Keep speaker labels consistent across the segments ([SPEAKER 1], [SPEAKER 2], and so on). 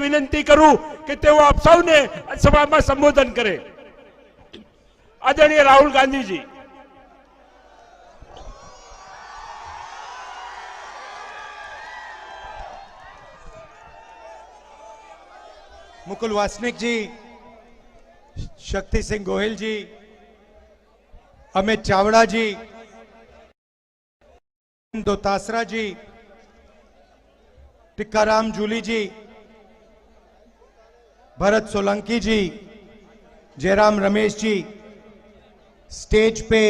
[SPEAKER 1] विनंती करू कि तेओ आप सौने सभा में संबोधन करे। आदरणीय राहुल गांधी जी।
[SPEAKER 2] मुकुल वासनिक जी, शक्ति सिंह गोहिल जी, अमित चावड़ा जी, दोतासरा जी, टिक्काराम जूली जी, भरत सोलंकी जी, जयराम रमेश जी, स्टेज पे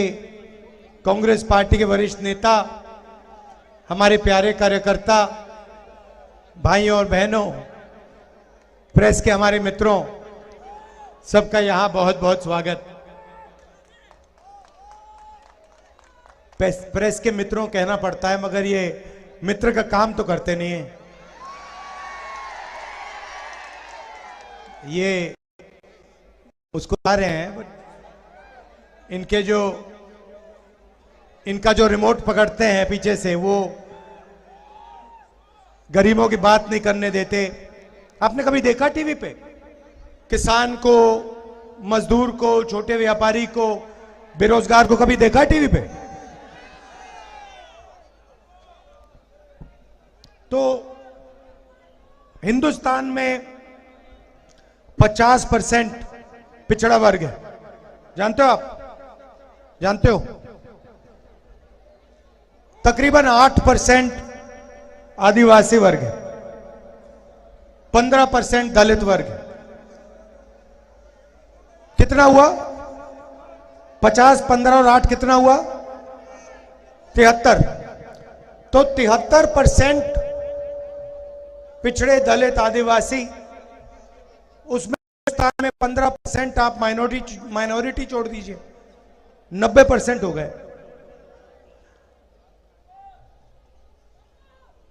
[SPEAKER 2] कांग्रेस पार्टी के वरिष्ठ नेता, हमारे प्यारे कार्यकर्ता, भाइयों और बहनों, प्रेस के हमारे मित्रों, सबका यहां बहुत बहुत स्वागत। प्रेस के मित्रों कहना पड़ता है, मगर ये मित्र का काम तो करते नहीं है। ये उसको आ रहे हैं, बट इनका जो रिमोट पकड़ते हैं पीछे से, वो गरीबों की बात नहीं करने देते। आपने कभी देखा टीवी पे किसान को, मजदूर को, छोटे व्यापारी को, बेरोजगार को कभी देखा टीवी पे? तो हिंदुस्तान में 50% पिछड़ा वर्ग है, जानते हो आप? जानते हो? तकरीबन 8% आदिवासी वर्ग है, 15% दलित वर्ग है। कितना हुआ? 50, 15 और 8 कितना हुआ? 73। तो 73% पिछड़े, दलित, आदिवासी, उसमें हिंदुस्तान में 15% आप माइनॉरिटी छोड़ दीजिए, 90% हो गए।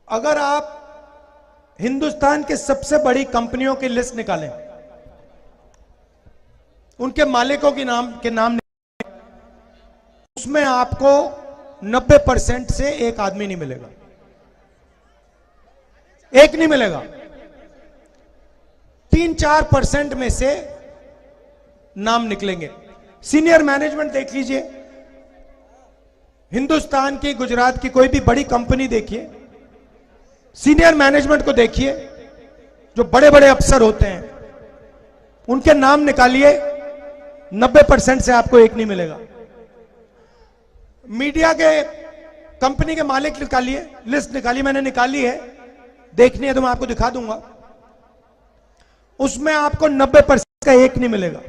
[SPEAKER 2] अगर आप हिंदुस्तान के सबसे बड़ी कंपनियों की लिस्ट निकालें, उनके मालिकों के नाम निकालें, उसमें आपको 90% से एक आदमी नहीं मिलेगा, एक नहीं मिलेगा। 3-4% में से नाम निकलेंगे। सीनियर मैनेजमेंट देख लीजिए, हिंदुस्तान की, गुजरात की कोई भी बड़ी कंपनी देखिए, सीनियर मैनेजमेंट को देखिए, जो बड़े बड़े अफसर होते हैं, उनके नाम निकालिए, 90% से आपको एक नहीं मिलेगा। मीडिया के, कंपनी के मालिक निकालिए, लिस्ट निकालिए, मैंने निकाली है, देखनी है तो मैं आपको दिखा दूंगा, उसमें आपको 90% का एक नहीं मिलेगा।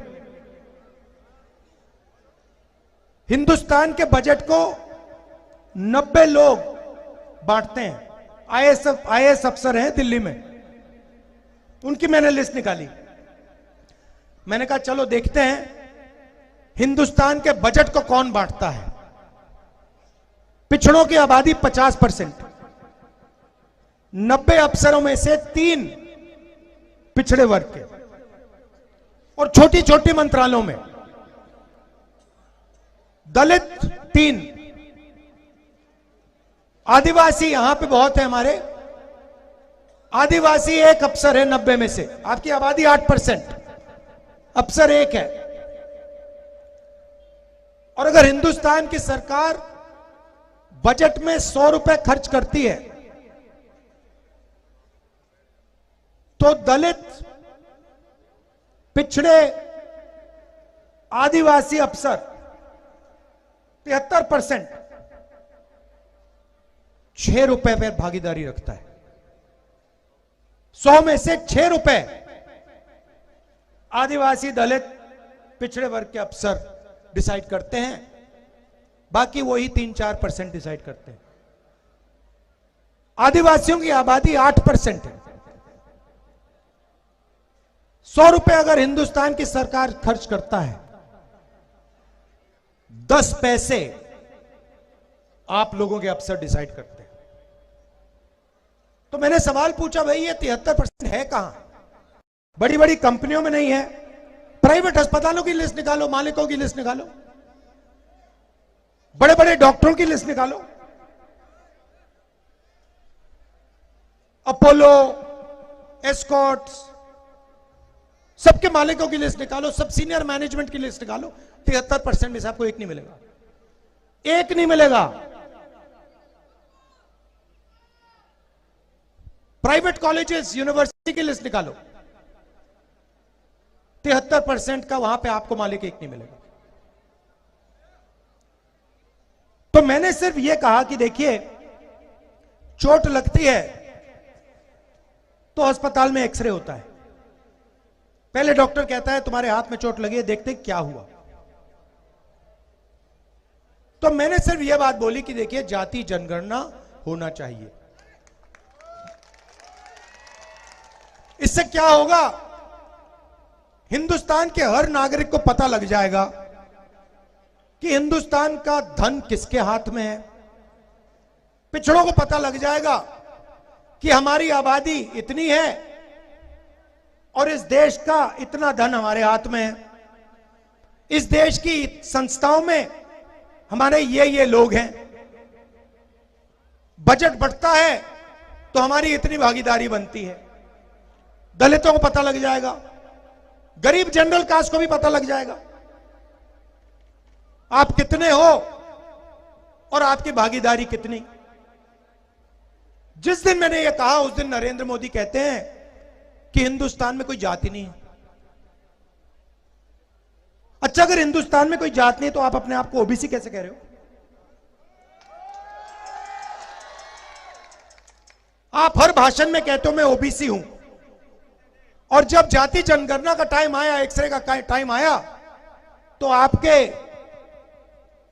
[SPEAKER 2] हिंदुस्तान के बजट को 90 लोग बांटते हैं। आईएएस अफसर हैं दिल्ली में, उनकी मैंने लिस्ट निकाली। मैंने कहा चलो देखते हैं हिंदुस्तान के बजट को कौन बांटता है। पिछड़ों की आबादी 50%, 90 अफसरों में से 3 पिछड़े वर्ग के, और छोटी छोटी मंत्रालयों में दलित 3, आदिवासी यहां पे बहुत है हमारे, आदिवासी 1 अफसर है 90 में से। आपकी आबादी 8%, अफसर 1 है। और अगर हिंदुस्तान की सरकार बजट में 100 रुपए खर्च करती है, तो दलित, पिछड़े, आदिवासी अफसर 73% 6 रुपए पर भागीदारी रखता है। 100 में से 6 रुपए आदिवासी, दलित, पिछड़े वर्ग के अफसर डिसाइड करते हैं, बाकी वही 3-4% डिसाइड करते हैं। आदिवासियों की आबादी 8% है। 100 रुपए अगर हिंदुस्तान की सरकार खर्च करता है, 10 पैसे आप लोगों के अफसर डिसाइड करते हैं। तो मैंने सवाल पूछा, भाई ये 73% है कहां? बड़ी बड़ी कंपनियों में नहीं है? प्राइवेट अस्पतालों की लिस्ट निकालो, मालिकों की लिस्ट निकालो, बड़े बड़े डॉक्टरों की लिस्ट निकालो, अपोलो, एस्कॉर्ट्स, सबके मालिकों की लिस्ट निकालो, सब सीनियर मैनेजमेंट की लिस्ट निकालो, 73% में से आपको एक नहीं मिलेगा, एक नहीं मिलेगा। प्राइवेट कॉलेजेस, यूनिवर्सिटी की लिस्ट निकालो, 73% का वहां पे आपको मालिक एक नहीं मिलेगा। तो मैंने सिर्फ यह कहा कि देखिए, चोट लगती है तो अस्पताल में एक्सरे होता है, पहले डॉक्टर कहता है तुम्हारे हाथ में चोट लगी है, देखते क्या हुआ। तो मैंने सिर्फ यह बात बोली कि देखिए, जाति जनगणना होना चाहिए। इससे क्या होगा, हिंदुस्तान के हर नागरिक को पता लग जाएगा कि हिंदुस्तान का धन किसके हाथ में है। पिछड़ों को पता लग जाएगा कि हमारी आबादी इतनी है और इस देश का इतना धन हमारे हाथ में है, इस देश की संस्थाओं में हमारे ये लोग हैं, बजट बढ़ता है तो हमारी इतनी भागीदारी बनती है। दलितों को पता लग जाएगा, गरीब जनरल कास्ट को भी पता लग जाएगा आप कितने हो और आपकी भागीदारी कितनी। जिस दिन मैंने यह कहा उस दिन नरेंद्र मोदी कहते हैं कि हिंदुस्तान में कोई जाति नहीं है। अच्छा, अगर हिंदुस्तान में कोई जात नहीं है तो आप अपने आप को ओबीसी कैसे कह रहे हो? आप हर भाषण में कहते हो मैं ओबीसी हूं, और जब जाति जनगणना का टाइम आया, एक्सरे का टाइम आया, तो आपके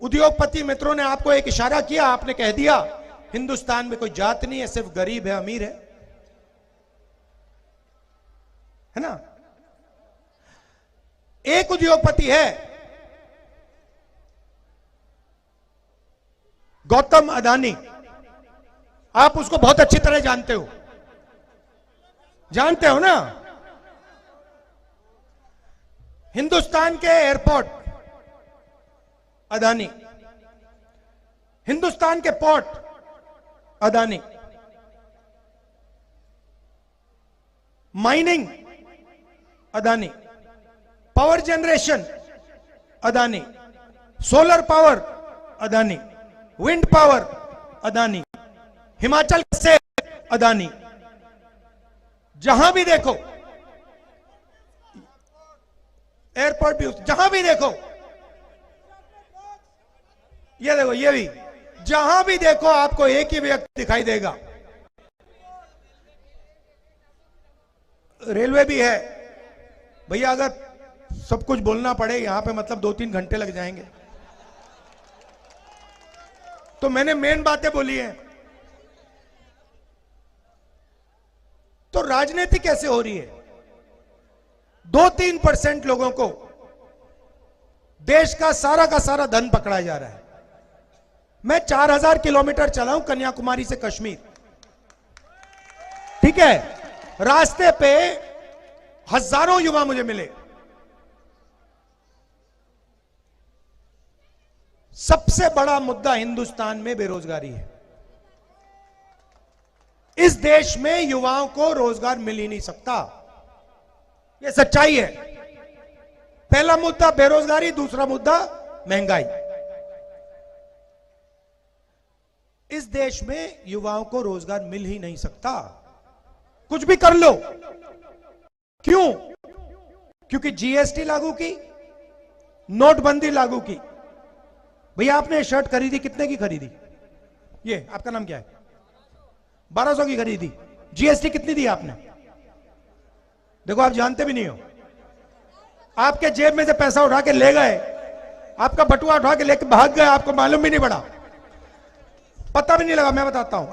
[SPEAKER 2] उद्योगपति मित्रों ने आपको एक इशारा किया, आपने कह दिया हिंदुस्तान में कोई जात नहीं है, सिर्फ गरीब है, अमीर है ना। एक उद्योगपति है गौतम अदानी, आप उसको बहुत अच्छी तरह जानते हो ना। हिंदुस्तान के एयरपोर्ट अदानी, हिंदुस्तान के port Adani, mining Adani, power generation Adani, solar power Adani, wind power Adani, Himachal से अदानी, जहां भी देखो एयरपोर्ट भी, जहां भी देखो, ये देखो, ये भी, जहां भी देखो आपको एक ही व्यक्ति दिखाई देगा। रेलवे भी है भैया, अगर सब कुछ बोलना पड़े यहां पे मतलब 2-3 घंटे लग जाएंगे, तो मैंने मेन बातें बोली हैं। तो राजनीति कैसे हो रही है? 2-3% लोगों को देश का सारा धन पकड़ा जा रहा है। मैं 4000 किलोमीटर चला हूं कन्याकुमारी से कश्मीर, ठीक है। रास्ते पे हजारों युवा मुझे मिले। सबसे बड़ा मुद्दा हिंदुस्तान में बेरोजगारी है। इस देश में युवाओं को रोजगार मिल ही नहीं सकता, यह सच्चाई है। पहला मुद्दा बेरोजगारी, दूसरा मुद्दा महंगाई। इस देश में युवाओं को रोजगार मिल ही नहीं सकता, कुछ भी कर लो। क्यों? क्योंकि जीएसटी लागू की, नोटबंदी लागू की। भैया आपने शर्ट खरीदी, कितने की खरीदी? ये आपका नाम क्या है? 1200 की खरीदी। जीएसटी कितनी दी आपने? देखो आप जानते भी नहीं हो, आपके जेब में से पैसा उठा के ले गए, आपका बटुआ उठा के लेके भाग गए, आपको मालूम भी नहीं पड़ा, पता भी नहीं लगा। मैं बताता हूं,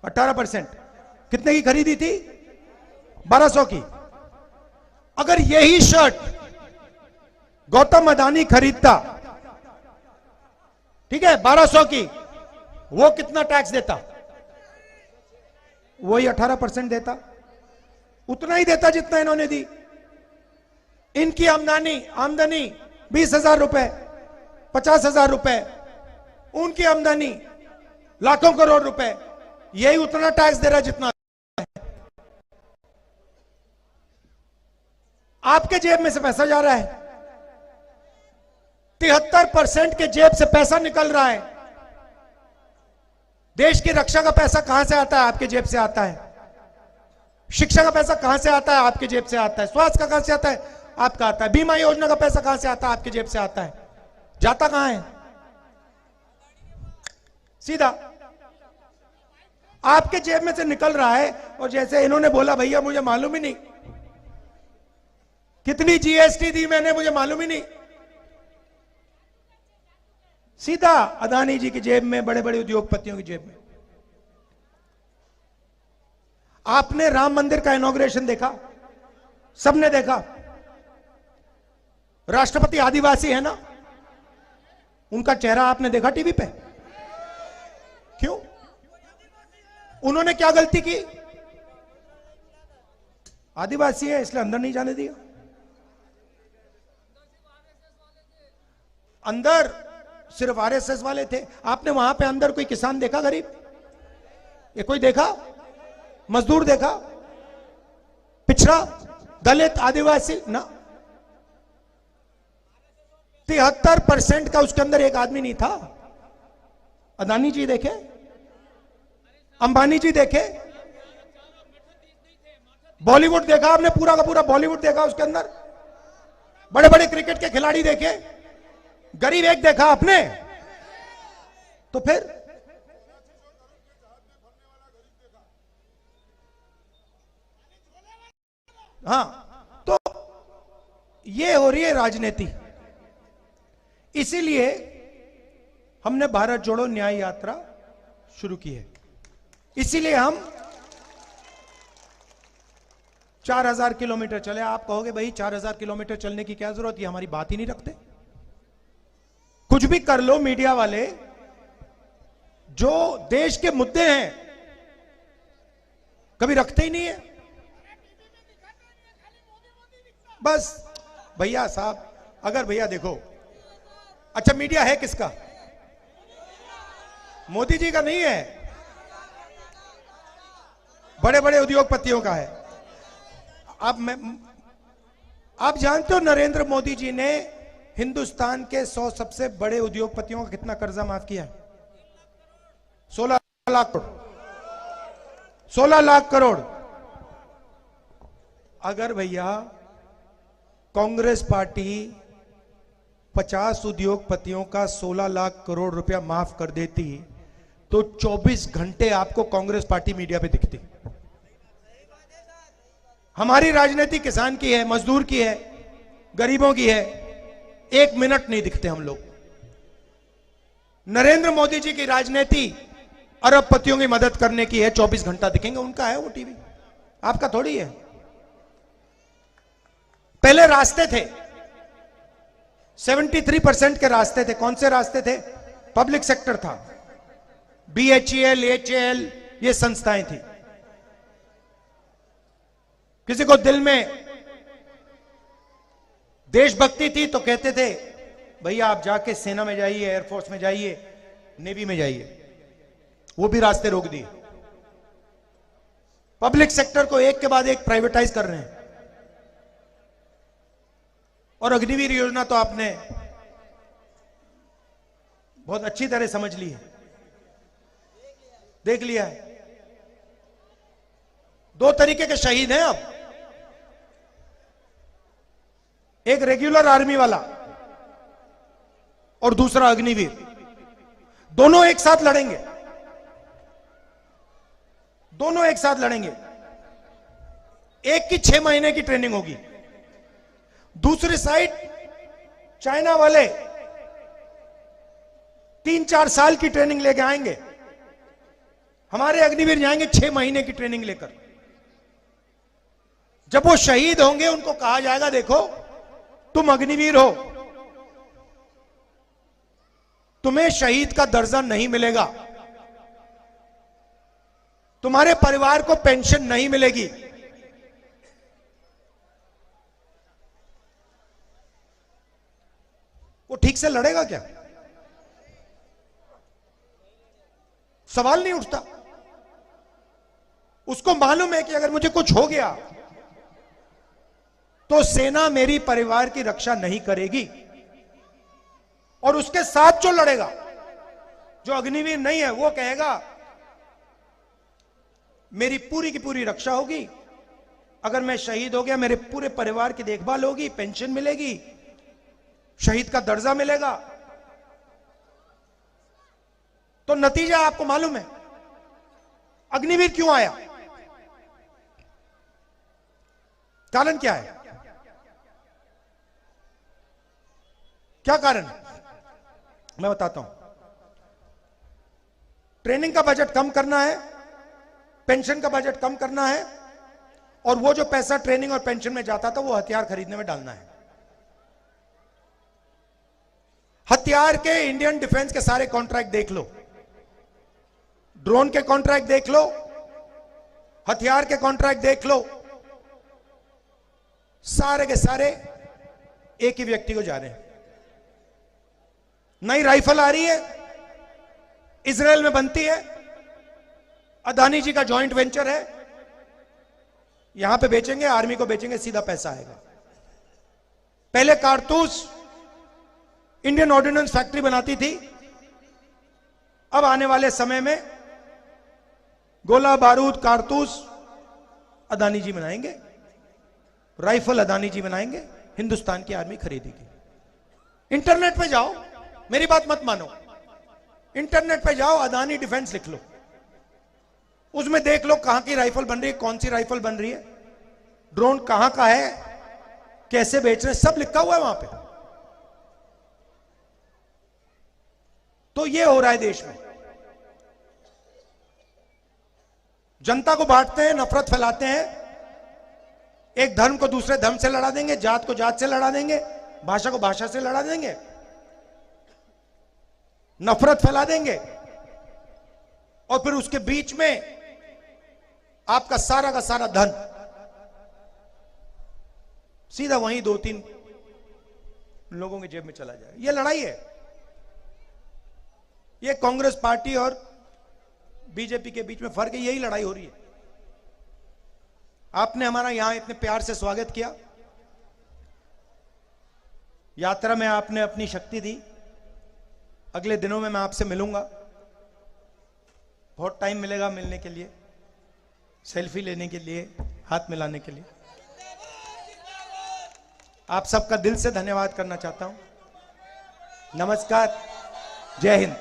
[SPEAKER 2] 18% कितने की खरीदी थी? 1200 की। अगर यही शर्ट गौतम अदानी खरीदता, ठीक है, 1200 की, वो कितना टैक्स देता? वही 18% देता, उतना ही देता जितना इन्होंने दी। इनकी आमदनी 20,000 रुपए, 50,000 रुपए, उनकी आमदनी लाखों करोड़ रुपए, यही उतना टैक्स दे रहा है जितना आपके जेब में से पैसा जा रहा है। 73% के जेब से पैसा निकल रहा है। देश की रक्षा का पैसा कहां से आता है? आपके जेब से आता है। शिक्षा का पैसा कहां से आता है? आपके जेब से आता है। स्वास्थ्य का कहां से आता है? आपका आता है। बीमा योजना का पैसा कहां से आता है? आपके जेब से आता है। जाता कहां है? सीधा आपके जेब में से निकल रहा है। और जैसे इन्होंने बोला, भैया मुझे मालूम ही नहीं कितनी जीएसटी दी मैंने, मुझे मालूम ही नहीं। सीधा अदानी जी की जेब में, बड़े बड़े उद्योगपतियों की जेब में। आपने राम मंदिर का इनॉग्रेशन देखा? सबने देखा। राष्ट्रपति आदिवासी है ना, उनका चेहरा आपने देखा टीवी पे? क्यों? उन्होंने क्या गलती की? आदिवासी है इसलिए अंदर नहीं जाने दिया। अंदर सिर्फ आरएसएस वाले थे। आपने वहां पे अंदर कोई किसान देखा? गरीब ये कोई देखा? मजदूर देखा? पिछड़ा, दलित, आदिवासी ना। 73% का उसके अंदर एक आदमी नहीं था। अदानी जी देखे, अंबानी जी देखे, बॉलीवुड देखा आपने? पूरा का पूरा बॉलीवुड देखा उसके अंदर? बड़े बड़े क्रिकेट के खिलाड़ी देखे? गरीब एक देखा आपने? तो फिर हाँ, तो ये हो रही है राजनीति। इसीलिए हमने भारत जोड़ो न्याय यात्रा शुरू की है। इसीलिए हम 4000 किलोमीटर चले। आप कहोगे भाई 4000 किलोमीटर चलने की क्या जरूरत, ये हमारी बात ही नहीं रखते। कुछ भी कर लो मीडिया वाले, जो देश के मुद्दे हैं कभी रखते ही नहीं है। बस भैया साहब, अगर भैया देखो, अच्छा मीडिया है किसका? मोदी जी का नहीं है, बड़े बड़े उद्योगपतियों का है। आप जानते हो नरेंद्र मोदी जी ने हिंदुस्तान के 100 सबसे बड़े उद्योगपतियों का कितना कर्जा माफ किया? 16 लाख करोड़। 16 लाख करोड़। अगर भैया कांग्रेस पार्टी 50 उद्योगपतियों का 16 लाख करोड़ रुपया माफ कर देती तो 24 घंटे आपको कांग्रेस पार्टी मीडिया पे दिखती। हमारी राजनीति किसान की है, मजदूर की है, गरीबों की है। 1 मिनट नहीं दिखते हम लोग। नरेंद्र मोदी जी की राजनीति अरबपतियों की मदद करने की है। 24 घंटा दिखेंगे, उनका है वो टीवी, आपका थोड़ी है। पहले रास्ते थे, 73% के रास्ते थे। कौन से रास्ते थे? पब्लिक सेक्टर था, BHEL, HAL, ये संस्थाएं थी। किसी को दिल में देशभक्ति थी तो कहते थे भैया आप जाके सेना में जाइए, एयरफोर्स में जाइए, नेवी में जाइए। वो भी रास्ते रोक दिए। पब्लिक सेक्टर को एक के बाद एक प्राइवेटाइज कर रहे हैं। और अग्निवीर योजना तो आपने बहुत अच्छी तरह समझ ली है, देख लिया है। 2 तरीके के शहीद हैं अब, एक रेगुलर आर्मी वाला और दूसरा अग्निवीर। दोनों एक साथ लड़ेंगे, दोनों एक साथ लड़ेंगे। एक की 6 महीने की ट्रेनिंग होगी, दूसरी साइड चाइना वाले 3-4 साल की ट्रेनिंग लेके आएंगे। हमारे अग्निवीर जाएंगे 6 महीने की ट्रेनिंग लेकर। जब वो शहीद होंगे उनको कहा जाएगा देखो तुम अग्निवीर हो, तुम्हें शहीद का दर्जा नहीं मिलेगा, तुम्हारे परिवार को पेंशन नहीं मिलेगी। वो ठीक से लड़ेगा क्या? सवाल नहीं उठता। उसको मालूम है कि अगर मुझे कुछ हो गया तो सेना मेरी परिवार की रक्षा नहीं करेगी। और उसके साथ जो लड़ेगा, जो अग्निवीर नहीं है, वो कहेगा मेरी पूरी की पूरी रक्षा होगी, अगर मैं शहीद हो गया मेरे पूरे परिवार की देखभाल होगी, पेंशन मिलेगी, शहीद का दर्जा मिलेगा। तो नतीजा आपको मालूम है अग्निवीर क्यों आया, कारण क्या है, क्या कारण है, मैं बताता हूं। ट्रेनिंग का बजट कम करना है, पेंशन का बजट कम करना है, और वो जो पैसा ट्रेनिंग और पेंशन में जाता था वो हथियार खरीदने में डालना है। हथियार के इंडियन डिफेंस के सारे कॉन्ट्रैक्ट देख लो, ड्रोन के कॉन्ट्रैक्ट देख लो, हथियार के कॉन्ट्रैक्ट देख लो, सारे के सारे एक ही व्यक्ति को जा रहे हैं। नई राइफल आ रही है, इजराइल में बनती है, अदानी जी का जॉइंट वेंचर है, यहां पे बेचेंगे, आर्मी को बेचेंगे, सीधा पैसा आएगा। पहले कारतूस इंडियन ऑर्डिनेंस फैक्ट्री बनाती थी, अब आने वाले समय में गोला बारूद कारतूस अदानी जी बनाएंगे, राइफल अदानी जी बनाएंगे, हिंदुस्तान की आर्मी खरीदेगी। इंटरनेट पे जाओ, मेरी बात मत मानो, इंटरनेट पे जाओ, अदानी डिफेंस लिख लो, उसमें देख लो कहां की राइफल बन रही है, कौन सी राइफल बन रही है, ड्रोन कहां का है, कैसे बेच रहे हैं, सब लिखा हुआ है वहां पे। तो ये हो रहा है देश में, जनता को बांटते हैं, नफरत फैलाते हैं, एक धर्म को दूसरे धर्म से लड़ा देंगे, जात को जात से लड़ा देंगे, भाषा को भाषा से लड़ा देंगे, नफरत फैला देंगे, और फिर उसके बीच में आपका सारा का सारा धन सीधा वहीं 2-3 लोगों की जेब में चला जाए। यह लड़ाई है, यह कांग्रेस पार्टी और बीजेपी के बीच में फर्क है, यही लड़ाई हो रही है। आपने हमारा यहां इतने प्यार से स्वागत किया, यात्रा में आपने अपनी शक्ति दी, अगले दिनों में मैं आपसे मिलूंगा, बहुत टाइम मिलेगा मिलने के लिए, सेल्फी लेने के लिए, हाथ मिलाने के लिए। आप सबका दिल से धन्यवाद करना चाहता हूं। नमस्कार, जय हिंद।